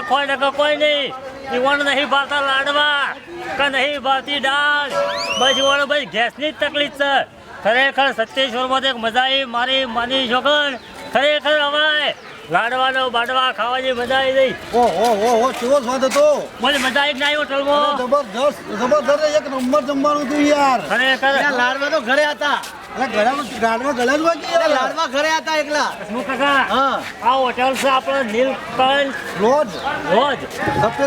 કોઈ ને કોઈ નહીં. ઈવણ નહીં ભાવતા લાડવા કે નહીં ભાવતી દાળ. બસ ઈવણ બસ ગેસની જ તકલીફ છે. ખરેખર સત્યેશ્વરમાં તો એક મજા આવી મારી માની છોકર. ખરેખર હવે લાડવાનો બાડવા ખાવાની મજા આવી ગઈ. ઓહો કેવો સ્વાદ હતો. મને મજા આવી ના હોટલમાં. જબરદસ્ત એક નંબર જમવાનું હતું યાર. ખરેખર લાડવા તો ઘરે હતા. લાડવા ઘરે હતા એકલા. શું કાકા આ હોટલ છે આપણો નીલકંઠ રોજ રોજ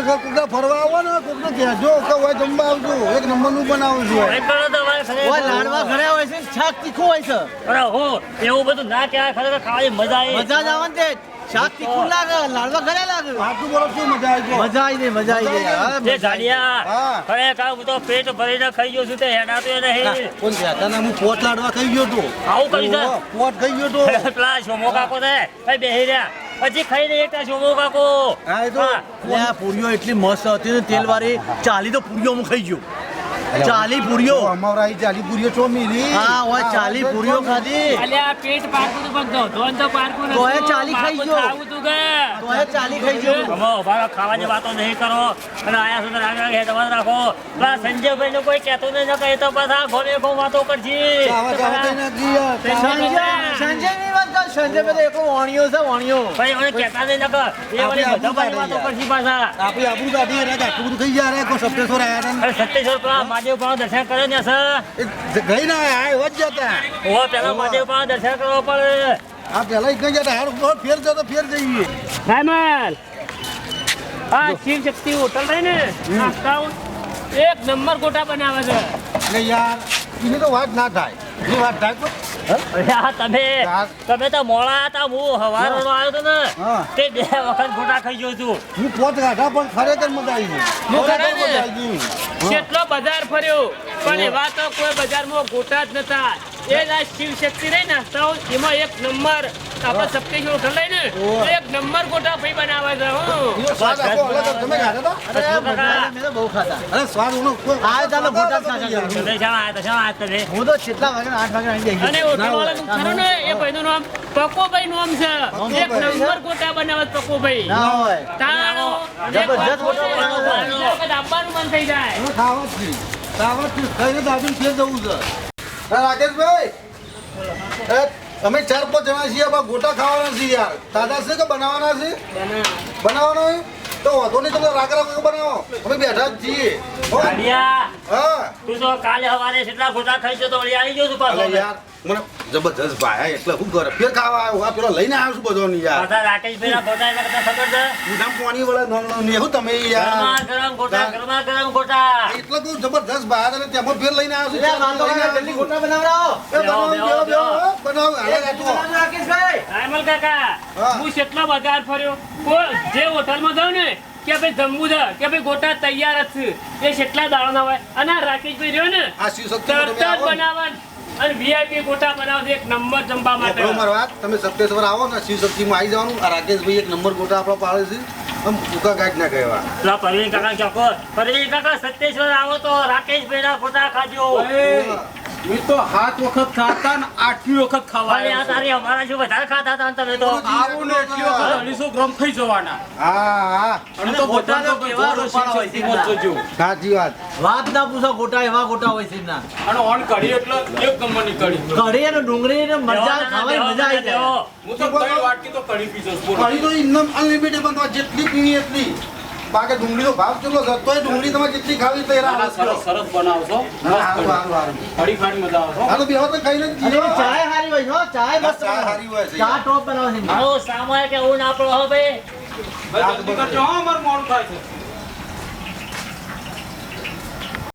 કોકને ફરવા આવો ને કોકને કહેજો કે હોય જમવા આવજો એક નંબરનું બનાવું છું. લાડવા ઘરે હોય છે, શાક તીખું હોય છે. અરે હો એવું બધું ના કહેવાય. ખરેખર ખાવાની મજા આવી. મજા જ આવે ને તે. શાક તીખું લાગે, લાડવા ઘરે લાગે. આટલું બોલો શું મજા આવી. મજા આવી ગઈ. જે જાડિયા ખરેખર હું તો પેટ ભરીને ખાઈ ગયો છું તે હેડાતો નહીં. કોણ કહેતા ને હું પોટ લાડવા ખાઈ ગયો તો. આવું કરી છે પોટ ખાઈ ગયો તો. પેલા શોમો કાકો છે કઈ બેહી રહ્યા પછી ખાઈને એકતા શોમો કાકો. હા એ તો આ પૂરીઓ એટલી મસ્ત હતી ને તેલ વાળી. 40 તો પૂરીઓ હું ખાઈ ગયો. 40 પૂરીઓ અમારા અહીં 40 પૂરીઓ છો મિલી. હા હોય 40 પૂરીઓ ખાધી. અલ્યા પેટ પાકું તો બધો ધોન તો પાકું નથી. તોય 40 ખાઈ ગયો. ખાવું તું કે તોય 40 ખાઈ ગયો. તમે ઉભા ખાવાની વાતો નહીં કરો અને આયા સુધી રાગ હેઠમાં રાખો. પેલા સંજયભાઈ નું કોઈ કહેતું નહીં કહે તો પાછા ઘોડે ઘો વાતો કરશી. સંજય ની વાત કર. સંજય તો એક વાણિયો છે વાણિયો. ભાઈ મને કહેતા નહીં નકર એ વળી બધા ભાઈ વાતો કરશી પાછા. આપણે આપણું કાઢી રહ્યા આટલું બધું થઈ જાય કોઈ સપ્ટેશ્વર આવ્યા હતા. સત્યેશ્વર પેલા મહાદેવ પણ દર્શન કરે ને સર. ગઈ ના આયા જ જતા. ઓ પેલા મહાદેવ પણ દર્શન કરવા પડે. આ પેલા એક જતા હાર ફેર જતો ફેર જઈએ. સાયમન આ શિવ શક્તિ હોટલ રહી ને નાસ્તા એક નંબર ગોટા બનાવે છે. એટલે યાર એની તો વાત ના થાય. એની વાત થાય તો તમે તો મોડા હતા. હું હવારનો આવ્યો હતો ને તે 2 વખત ગોટા ખાઈ ગયો છું. હું પોત ગાઢા પણ ખરેખર મજા આવી ગઈ. કેટલો બજાર ફર્યો પણ એવા તો કોઈ બજારમાં ગોટા જ નતા. એ જ શિવ શક્તિ રહી નાસ્તા એમાં એક નંબર આપણે સપ્ટેશ્વર હોટલ લઈ ને એક નંબર ગોટા ભાઈ બનાવે છે. સ્વાદ આખો અલગ જ. તમે ગાઢા હતા? મેં તો બહુ ખાધા. અરે સ્વાદ ઉનો આ ચાલો ગોટા ખાધા. હું તો કેટલા વાગે 8 વાગે આવી ગઈ. અને હોટલ વાળાનું ખરું ને એ ભાઈનું નામ પકોભાઈ નામ છે. એક નંબર ગોટા બનાવે છે પકોભાઈ. ના હોય. તાણો જબરજસ્ત ગોટા બનાવે છે. આપવાનું મન થઈ જાય. ખાવાથી ખાઈને દાબીને ફેર જવું છે. રાકેશભાઈ અમે 4-5 જણા છીએ. ગોટા ખાવાના છીએ યાર. દાદા છે કે બનાવવાના છે? બનાવવાના તો વાંધો નહીં. તમે રાગ બનાવો. અમે બેઠા જ છીએ. હા તું તો કાલે સવારે કેટલા ગોટા ખાઈ છે તો વળી આવી ગયો છું પાછો. યાર મને જબરજસ્ત ભાઈ એટલે શું કરે ફેર ખાવા આવ્યો. આ પેલો લઈને આવ્યો છું બધો ની યાર. પાછા રાકેશભાઈ ના ગોટા એટલે બધા ખબર છે. ઉધામ પાણી વળે ન હું તમે યાર ગરમા ગરમ ગોટા એટલે તો જબરજસ્ત ભાઈ અને તેમાં ફેર લઈને આવ્યો છું. જલ્દી ગોટા બનાવડાવો. બનાવ રાકેશભાઈ. રાયમલ કાકા હું કેટલો બજાર ફર્યો. જે હોટલમાં જાઉં ને કે ભાઈ જમવું છે કે ભાઈ ગોટા તૈયાર જ છે એ કેટલા દાડા ના હોય. અને આ રાકેશભાઈ રહ્યો ને આ શિવશક્તિ તરત જ બનાવવા અને વીઆઈપી ગોટા બનાવશે એક નંબર જમવા માટે. મારી વાત તમે સપ્ટેશ્વર આવો ને શિવશક્તિમાં આવી જવાનું. આ રાકેશભાઈ એક નંબર ગોટા આપણો પાડે છે. આમ ભૂકા ગાંઠ ના કહેવા. પરવીન કાકા ચોકો પરવીન કાકા સત્યેશ્વર આવો તો રાકેશભાઈ ના ગોટા ખાજો. એ તો 7 વખત ખાતા ને 8મી વખત ખાવા. આ તારી અમારા શું વધારે ખાતા હતા તમે તો. આવું ને એટલી વખત 250 ગ્રામ થઈ જવાના. હા અને તો બધા તો કેવા રોપાળા હોય છે મત જોજો. સાચી વાત. વાત ના પૂછો ગોટા એવા ગોટા હોય છે ના. અને ઓન કઢી એટલે એક નંબરની કઢી. કઢી અને ડુંગળી ને મરચા ખાવાની મજા આવી જાય. હું તો 3 વાટકી તો કઢી પીજો. કઢી તો એકદમ અનલિમિટેડ પણ તમારે જેટલી પીવી એટલી. બાકી ડુંગળીનો ભાવ કેટલો છે તોય ડુંગળી તમારે જેટલી ખાવી તૈયાર. સરસ બનાવશો. કઢી ખાવાની મજા આવશે. આ તો બેહો તો ખાઈને જ અને જીવો. ચાય હારી હોય છે. ચાય મસ્ત ચાય હારી હોય છે. ચા ટોપ બનાવે છે. આવો સામાય કે હું ના પડો ભાઈ. ભાઈ જલ્દી કરજો. હા અમારું મોડું થાય છે.